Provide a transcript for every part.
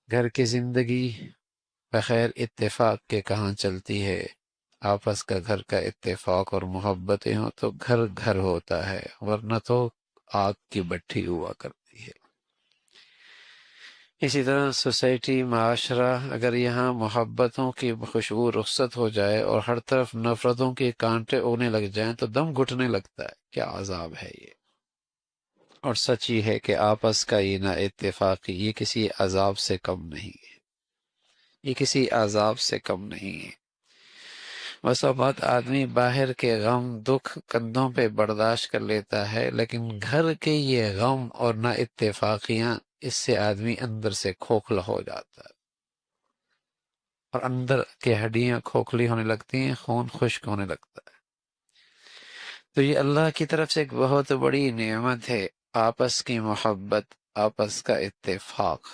گھر کی زندگی بغیر اتفاق کے کہاں چلتی ہے؟ آپس کا گھر کا اتفاق اور محبتیں ہوں تو گھر گھر ہوتا ہے، ورنہ تو آگ کی بھٹی ہوا کرتی ہے۔ اسی طرح سوسائٹی، معاشرہ، اگر یہاں محبتوں کی خوشبو رخصت ہو جائے اور ہر طرف نفرتوں کے کانٹے اگنے لگ جائیں تو دم گھٹنے لگتا ہے۔ کیا عذاب ہے یہ! اور سچ یہ ہے کہ آپس کا یہ نا اتفاقی یہ کسی عذاب سے کم نہیں ہے، یہ کسی عذاب سے کم نہیں ہے۔ بس اوقات آدمی باہر کے غم دکھ کندھوں پہ برداشت کر لیتا ہے، لیکن گھر کے یہ غم اور نا اتفاقیاں، اس سے آدمی اندر سے کھوکھلا ہو جاتا ہے، اور اندر کی ہڈیاں کھوکھلی ہونے لگتی ہیں، خون خشک ہونے لگتا ہے۔ تو یہ اللہ کی طرف سے ایک بہت بڑی نعمت ہے، آپس کی محبت، آپس کا اتفاق۔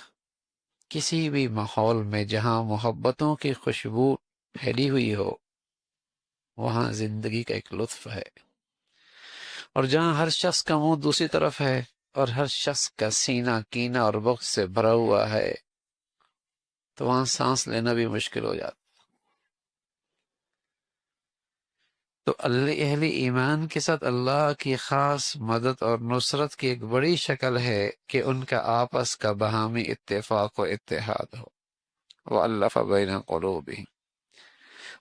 کسی بھی ماحول میں جہاں محبتوں کی خوشبو پھیلی ہوئی ہو، وہاں زندگی کا ایک لطف ہے، اور جہاں ہر شخص کا منہ دوسری طرف ہے اور ہر شخص کا سینہ کینہ اور بغض سے بھرا ہوا ہے، تو وہاں سانس لینا بھی مشکل ہو جاتا۔ تو اہل ایمان کے ساتھ اللہ کی خاص مدد اور نصرت کی ایک بڑی شکل ہے کہ ان کا آپس کا باہمی اتفاق و اتحاد ہو۔ وَأَلَّفَ بَيْنَ قُلُوبِهِمْ،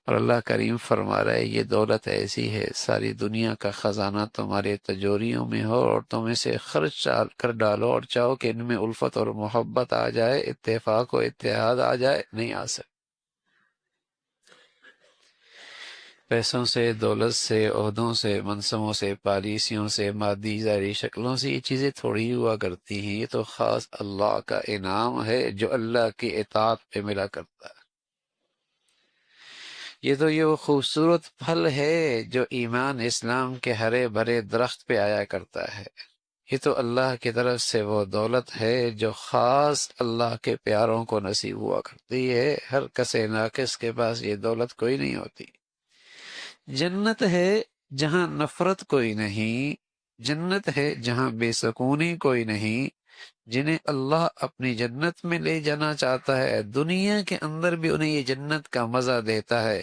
اور اللہ کریم فرما رہا ہے یہ دولت ایسی ہے، ساری دنیا کا خزانہ تمہارے تجوریوں میں ہو اور تم اسے خرچ کر ڈالو اور چاہو کہ ان میں الفت اور محبت آ جائے، اتفاق و اتحاد آ جائے، نہیں آ سکے۔ پیسوں سے، دولت سے، عہدوں سے، منصبوں سے، پالیسیوں سے، مادی ظاہری شکلوں سے یہ چیزیں تھوڑی ہوا کرتی ہیں، یہ تو خاص اللہ کا انعام ہے جو اللہ کی اطاعت پہ ملا کرتا ہے۔ یہ تو یہ وہ خوبصورت پھل ہے جو ایمان اسلام کے ہرے بھرے درخت پہ آیا کرتا ہے۔ یہ تو اللہ کی طرف سے وہ دولت ہے جو خاص اللہ کے پیاروں کو نصیب ہوا کرتی ہے، ہر کس ناقص کے پاس یہ دولت کوئی نہیں ہوتی۔ جنت ہے جہاں نفرت کوئی نہیں، جنت ہے جہاں بے سکونی کوئی نہیں۔ جنہیں اللہ اپنی جنت میں لے جانا چاہتا ہے، دنیا کے اندر بھی انہیں یہ جنت کا مزہ دیتا ہے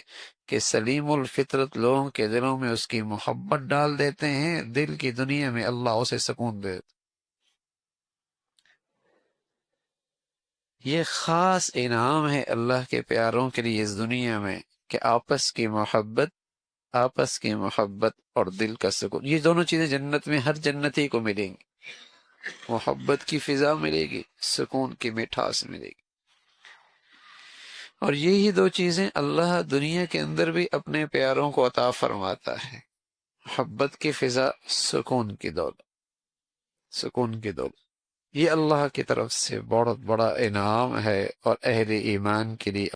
کہ سلیم الفطرت لوگوں کے دلوں میں اس کی محبت ڈال دیتے ہیں، دل کی دنیا میں اللہ اسے سکون دے دیتا۔ یہ خاص انعام ہے اللہ کے پیاروں کے لیے اس دنیا میں کہ آپس کی محبت اور دل کا سکون، یہ دونوں چیزیں جنت میں ہر جنتی کو ملیں گی۔ محبت کی فضا ملے گی، سکون کی مٹھاس ملے گی، اور یہی دو چیزیں اللہ دنیا کے اندر بھی اپنے پیاروں کو عطا فرماتا ہے، محبت کی فضا، سکون کی دولت، سکون کی دولت۔ یہ اللہ کی طرف سے بہت بڑا انعام ہے، اور اہل ایمان کے لیے